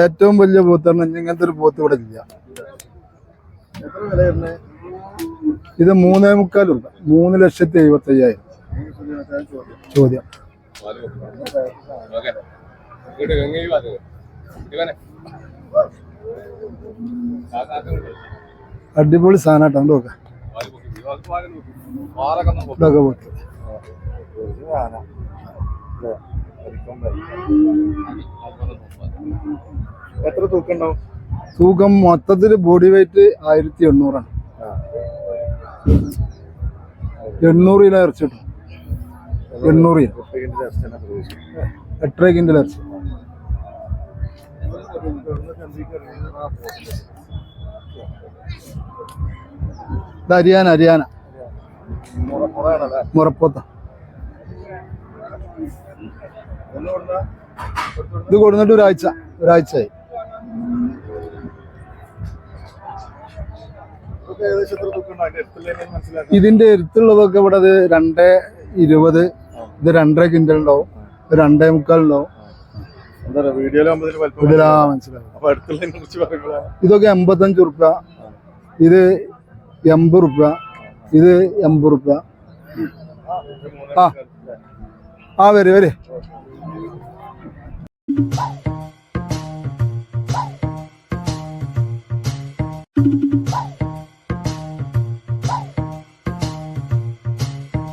ഏറ്റവും വലിയ പോത്ത് പറഞ്ഞാൽ ഇങ്ങനത്തെ ഒരു പോത്ത് ഇവിടെ ഇല്ല. ഇത് 3.25 രൂപ. 3,75,000 ചോദ്യം. അടിപൊളി സാധനം നോക്കാം. എത്ര തൂക്കം ഉണ്ടാവും? തൂക്കം മൊത്തത്തില് ബോഡി വെയിറ്റ് 1800 800 കിലോ ഇറച്ചി കിട്ടും. 800 കിലോ 8 കിലോ ഇറച്ചി. ഹരിയാന മുറപ്പോത്ത. ഇത് കൊടുന്നിട്ട് ഒരാഴ്ചയായി. ഇതിന്റെ എടുത്തുള്ളതൊക്കെ ഇവിടെ 2.20, ഇത് 2.5 കിൻഡൽ ഉണ്ടാവും, 2.25 ഉണ്ടാവും. ഇതൊക്കെ 85 റുപ്യ, ഇത് 80 റുപ്യ, ഇത് 80 റുപ്യ. വരെ